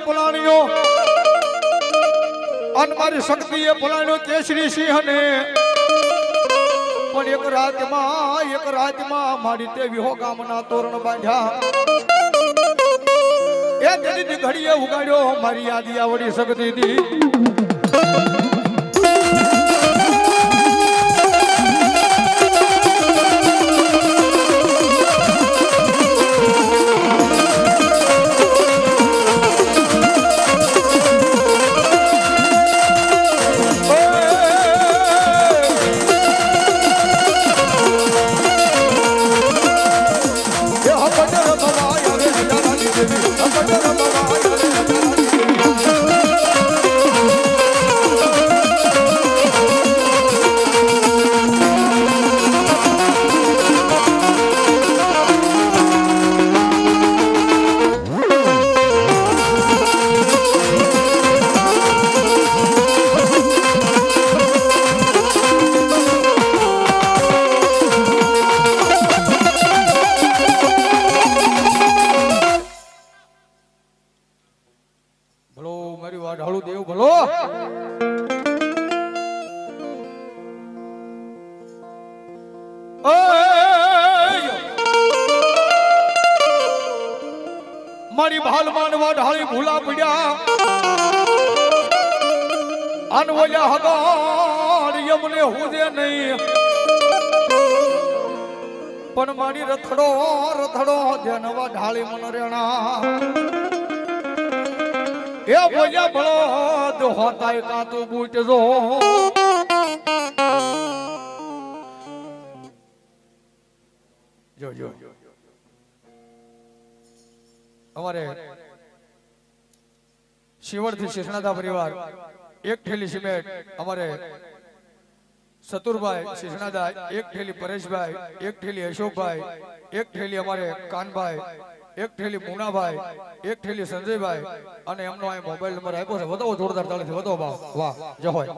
પલાણ્યો અને મારી શક્તિએ પલાણ્યો કેસરી સિંહ ને પણ એક રાતમાં મારી તે વિહો ગામના તોરણ બાંધ્યા એ તેની ઘડીએ ઉગાડ્યો મારી યાદી આવડી શકતી હતી મારી ભાલ માનવા ઢાળી ભૂલા પડ્યા અનવલ્યા હગાર યમને હુજે નહીં પણ મારી રથડો ધ્યાનવા ઢાળી મન રેણા એ બોલ્યા બળદ હોતાય કાતું બૂટજો જો અમારે શિવરથી શેષનાથા પરિવાર એક થેલી સિમેન્ટ અમારે સતુરભાઈ શેષનાથા એક થેલી પરેશભાઈ એક થેલી અશોકભાઈ એક થેલી અમારે કાનભાઈ એક થેલી મુનાભાઈ એક થેલી સંજયભાઈ અને એમનો અહીં મોબાઈલ નંબર આપ્યો છે વધાવો જોરદાર તાળીથી વધાવો ભાવ વાહ જય હોય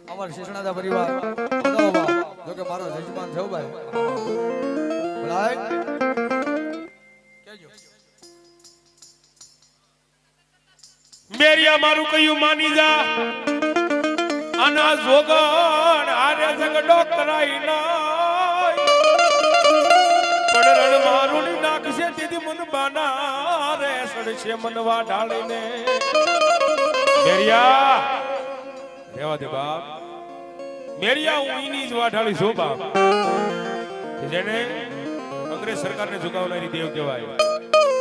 અમારે શેષનાથા પરિવાર વધાવો ભાવ જો કે મારો જજમાન છે ભાઈ ભલાઈ મેરિયા મારું કયું માની જા આના જોગણ આરે જગડો કરાઈ ના પડરણ મારું ની નાખશે દીદી મન બાના રે સડશે મનવા ઢાળીને મેરિયા રેવા દે બાપ મેરિયા હું ઈની જ વાઢાળી છું બાપ જેને અંગ્રેજ સરકારને ઝુકાવનારી દેવ કહેવાય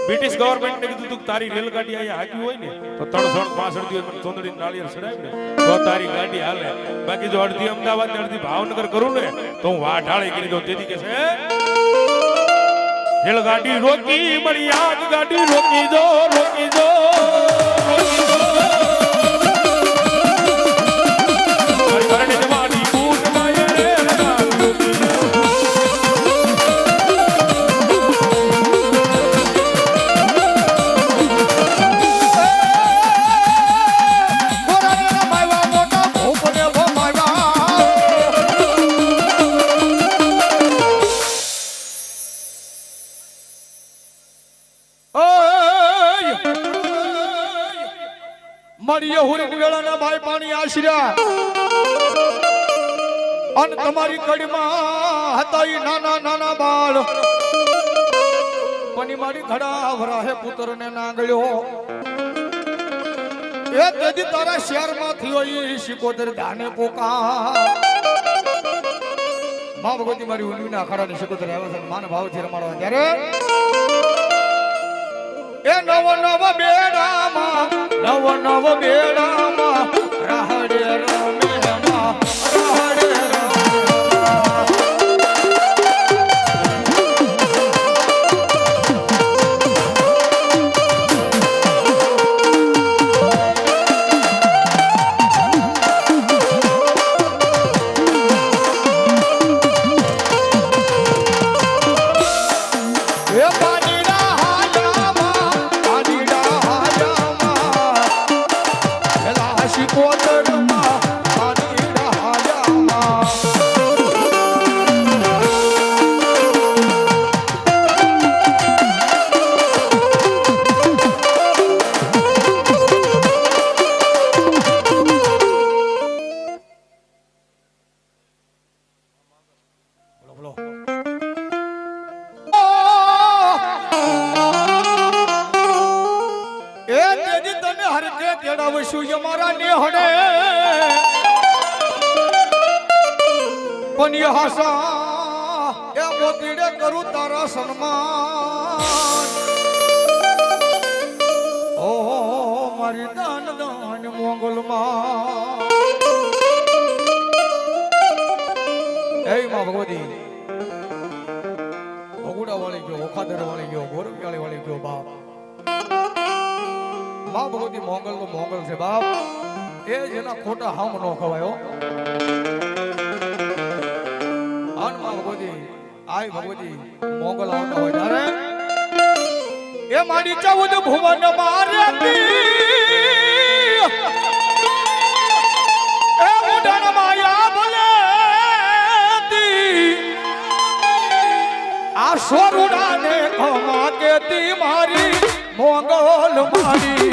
બ્રિટિશ ગવર્નમેન્ટ ને કીધું તું તારી રેલગાડી અહીંયા હાકી હોય ને તો 365 દિવસ મને ચોંદડી નાળિયેર ચડાવી ને તો તારી ગાડી હાલે બાકી જો અડધી અમદાવાદ ને અડધી ભાવનગર કરું ને તો હું વાઢાળી કરી દઉં તેથી કે છે રેલગાડી રોકી મળી આગ ગાડી રોકી દો વેળાના ભાઈ પાણી આશર્યા અને તમારી કડીમાં હતા ઈ નાના બાળ પણ મારી ઘડા વરાહે પુત્રને નાંગળ્યો એ તેથી તારા શહેરમાં થયો ઈ શિકોતર ધાને પોકા મા ભગવતી મારી ઊંડીના અખાડાની શિકોતર આવ્યા છે માન ભાવથી રમાડવા ત્યારે એ નવ બેડામાં રાહડે રમેમાં રાહડે કોતરમાં મેળવશું અમારા નેહડે પણ હાસા એ મોતીડે કરું તારા સન્માન ઓ મારી દાન દાન મોગલમાં એ માં ભગવતી ભગુડા વાળી ગયો ઓખાદર વાળી ગયો ગોરવિયાળી વાળી ગયો બાપ માં ભગવતી મોંગલ તો મોંગલ છે બાપ એ જેના ખોટા હામ નો ખવાયો આન માં ભગવતી આય ભગવતી મોંગલ આવતા હોય ત્યારે એ મારી 14 ભુવન મારતી એ ઉડાન માયા ભલેતી આ સોરુડાને ખમા કેતી મારી મોંગલ મારી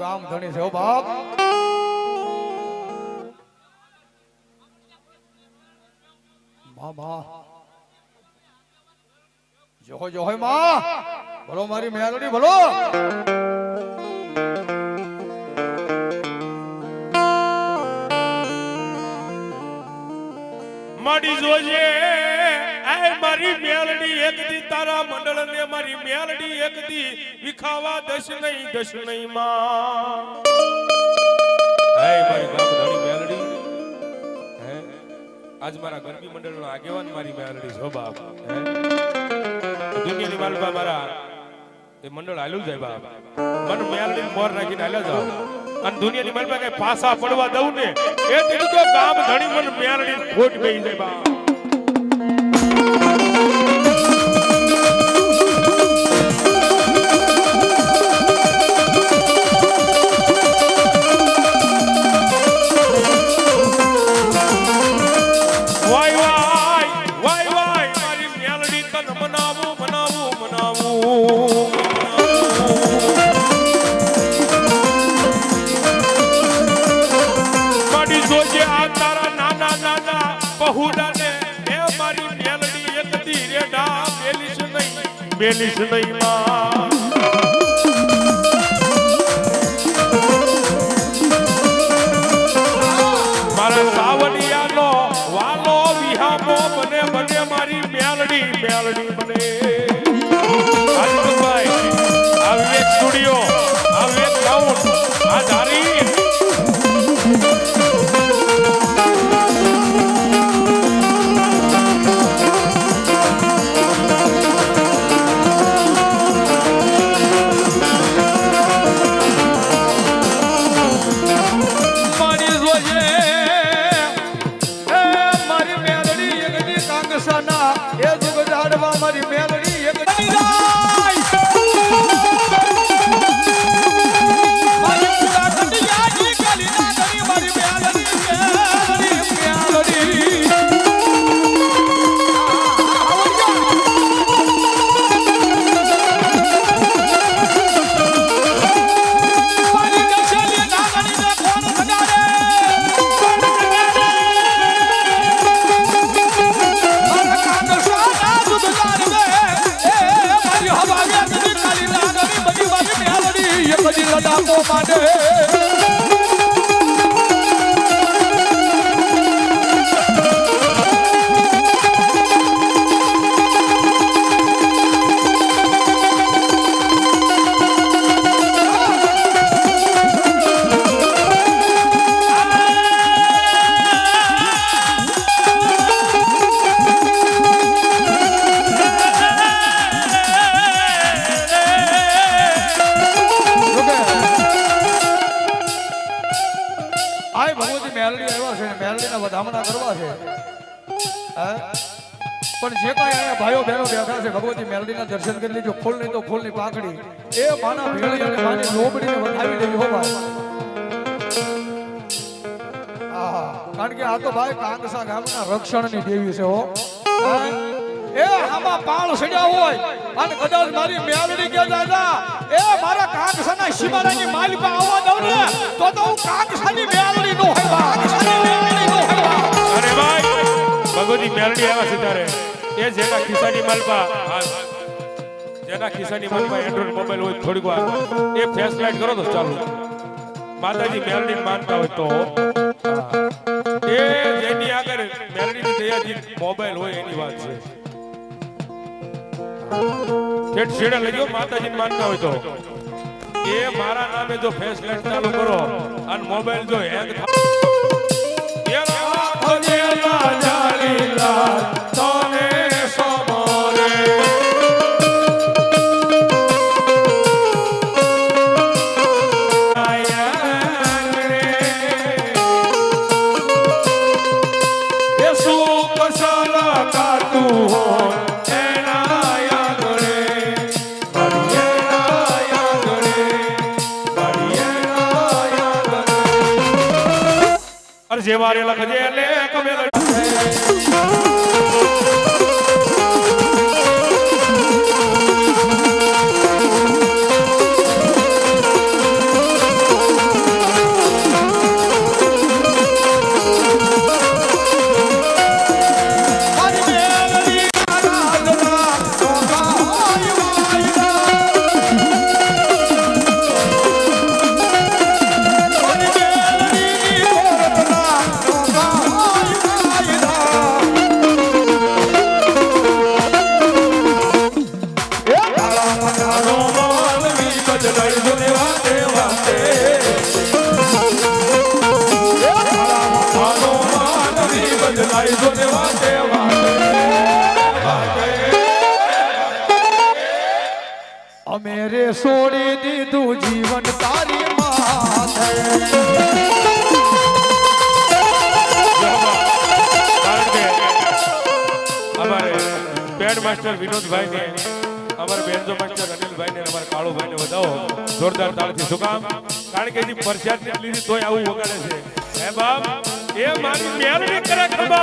ગામ ધણી છે બાપ મામા જોહો જોહો માં બોલો મારી મેલડી બોલો માડી જોજે એ મારી મેલડી એક દી તારા મંડળ ને મારી મેલડી એક દી વિખાવા દશ નહીં માં હે મારી ગામ ધણી મેલડી હે આજ મારા ગરબી મંડળનો આગેવાન મારી મેલડી છો બાપ હે દુનિયાની માલપા મારા એ મંડળ હાલ્યું જાય બાપ મને મેલડી મોર રાખીને હાલ્યા જાવ અને દુનિયાની માલપા કઈ પાસા પડવા દઉં ને એ દીધું તો ગામ ધણી મને મેલડી ખોટ બેહી જાય બાપ મેલીશ નહીં માં મારા સાવલિયાનો વાલો વિહામો બને બને મારી મેલડી બને ભાઈ આ વિવેક સ્ટુડિયો આ વિવેક સાઉન્ડ આ ધારી મારી અને મેલડીના વધામણા કરવા છે હે? પણ જે કાંઈ અહીંયા ભાઈઓ બહેનો બેઠા છે ભગવતી મેલડીના દર્શન કરી લીધો. ફૂલ નહીં તો ફૂલની પાંખડી એ માના ભેળી અને માની લોબડીને વધાવી દેવી હો ભાઈ. આહા, કારણ કે આ તો ભાઈ કાંગસા ગામના રક્ષણની દેવી છે હો. એ આમાં પાળ સડ્યા હોય અને કદાચ મારી મેલડી કે દાદા એ મારા કાંગસાના સીમાડાની માલિકા આવવા દઉં ને તો હું કાંગસાની મેલડી નો હોય કાંગસાની મેલડી નો હોય. અરે ભાઈ ભગવતી મેલડી આવ્યા છે ત્યારે એ જેના ખિસ્સાની માલપા જેના ખિસ્સાની માલપા એન્ડ્રોઈડ મોબાઈલ હોય થોડીક વાર એ ફેસ લાઈટ કરો તો ચાલુ માતાજી મેલડી માનતા હોય તો એ જેની આગળ મેલડીની દયાથી મોબાઈલ હોય એની વાત છે. ઠેઠ છેડે લઈ ગયો માતાજીને માનતા હોય તો એ મારા નામે જો ફેસ લાઈટ ચાલુ કરો અને મોબાઈલ જો હેંગ થાય જેવારે લખજે લે કમે અમે રે છોડી દીધું જીવન તારી માથે. અમારે બેન્ડ માસ્ટર વિનોદભાઈ ને અમારા બેન્જો માસ્ટર અનિલભાઈ ને અમારા કાળુભાઈ ને વધાવો જોરદાર તાળથી. શું કામ? કારણ કે જે પરસાદ લીધી તોય આવું વગાડે છે. હે બાપ એ મારી મેલડી કરે ખબર.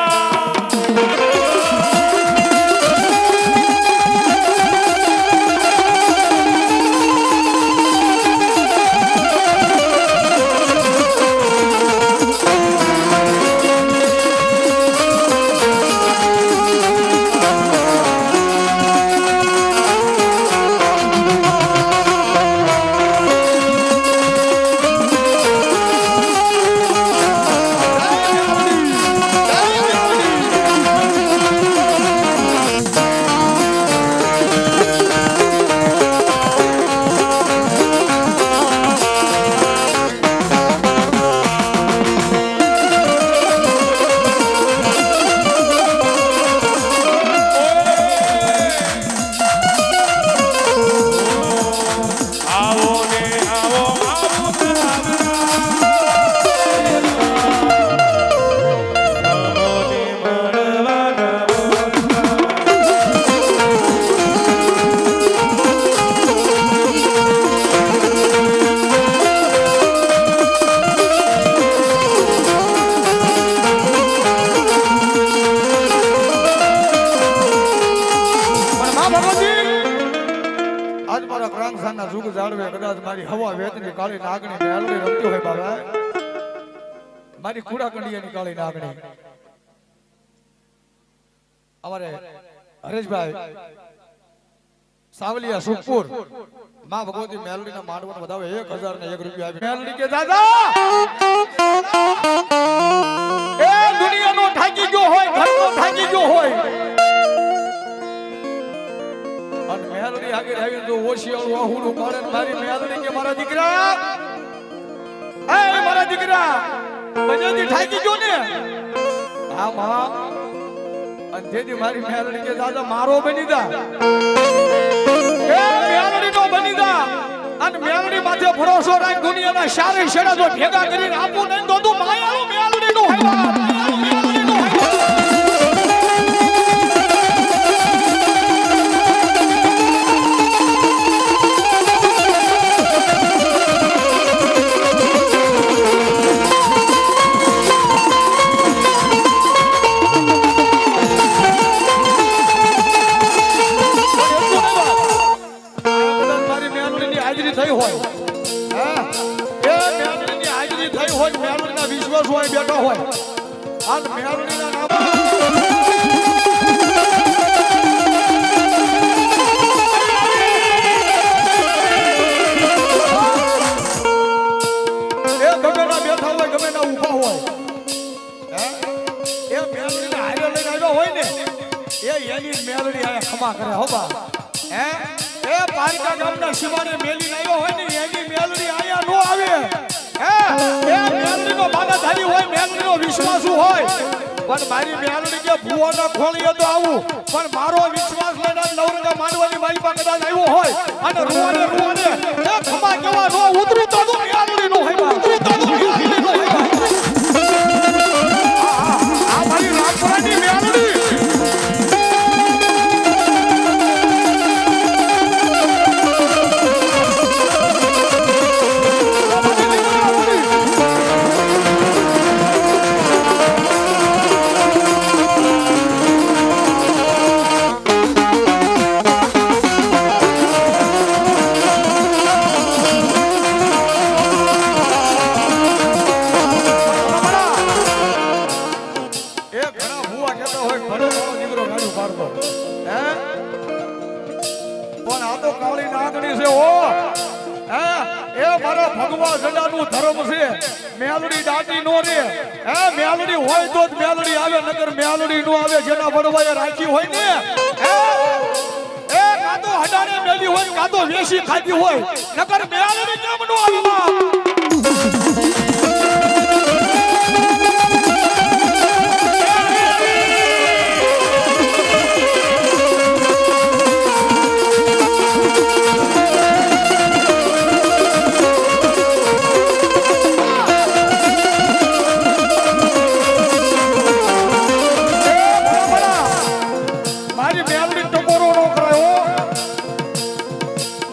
કદાચ મારી હવા વેતની કાળી નાગણી મેલડી રમતી હોય બાબા, મારી કુડા કંડિયાની કાળી નાગણી અમારે હરેશભાઈ સાવલિયા સુખપુર માં ભગવતી મેલડીના માંડવાનો વધાવે 1001 રૂપિયા આપી. મેલડી કે દાદા એ દુનિયાનો ઠાકી ગયો હોય, ઘરનો ઠાકી ગયો હોય અને મેલડી આગળ આવીને જો ઓશિયાળું આહુડું પાડે ને મારી મેલડી કે મારા દીકરા એ મારા દીકરા બજાતી ઠાકી ગયો ને હા માં અને તેથી મારી મેલડી કે દાદા મારો બની જા એ મેલડી નો બની જા અને મેલડી માથે ભરોસો રાખ દુનિયાના સારે શેડા જો ભેગા કરીને આપું નહીં તો તું માયાળું મેલડી નું હૈવા મેલડી નું થઈ હોય હા એ મેલડીની હાજરી થઈ હોય મેલડીના વિશ્વાસ હોય બેઠો હોય આ મેલડીના નામ એ ગમેના બેઠા હોય ગમેના ઊભા હોય હે એ મેલડીના હારે લઈને આવ્યા હોય ને એ એની મેલડી આ ખમા કરે હો બા હે એ પારકા ગામના શિવાને મેલી આવ્યો હોય ને એની મેલડી આયા નો આવે હે એ મેલડીનો બાગાધારી હોય મેલડીનો વિશ્વાસુ હોય પણ મારી મેલડી કે ભુવાના ખોળીએ તો આવું પણ મારો વિશ્વાસ લઈને નવરંગા માંડવાની મારી પાસે કદાચ આવ્યો હોય અને રૂવાને એ ખમા કેવા નો ઉતરું તો મેલડી નો હોય ઉતરું તો મેલડી નો હોય આ મારી રામપુરાની મેલડી મેલડી દાટી નો રે હે મેલડી હોય તો જ મેલડી આવે નકર મેલડી નો આવે જેના વડવાએ રાખી હોય ને હે એ કાતો હડાને મેલી હોય કાતો વેસી ખાધી હોય નકર મેલડી કેમ નો આવે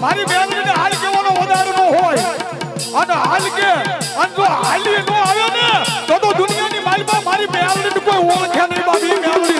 મારી મેલડીને હાલ કેવાનો વધારે નો હોય અને હાલ કે અને જો હાલી નો આવે ને તો દુનિયાની માલમાં મારી મેલડીને કોઈ ઓળખે નહીં બાબી મેલડી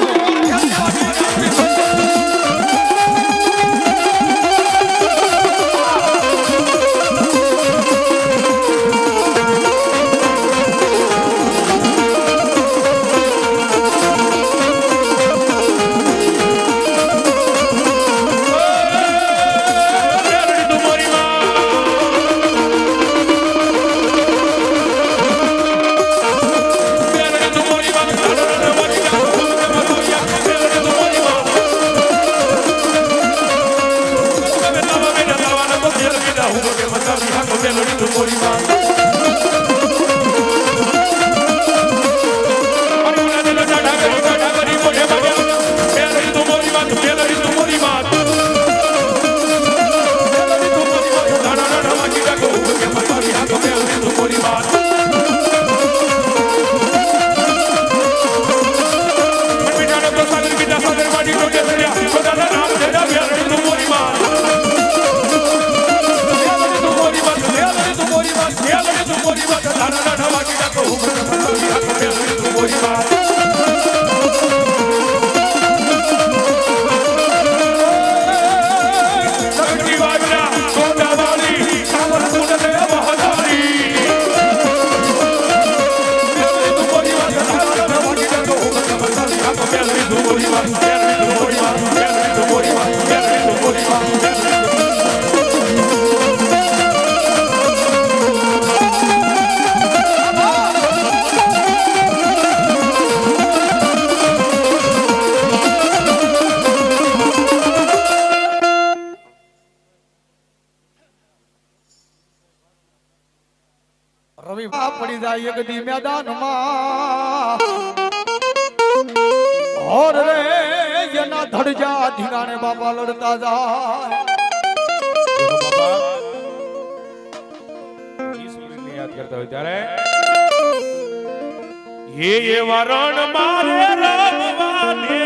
રવિ પડી જાય એક દી મેદાનમાં ઓર રે એના ધડજા ધીરાણે બાપા લડતા જાય કરતા હોય ત્યારે હે એવા રણ મારે રમવાને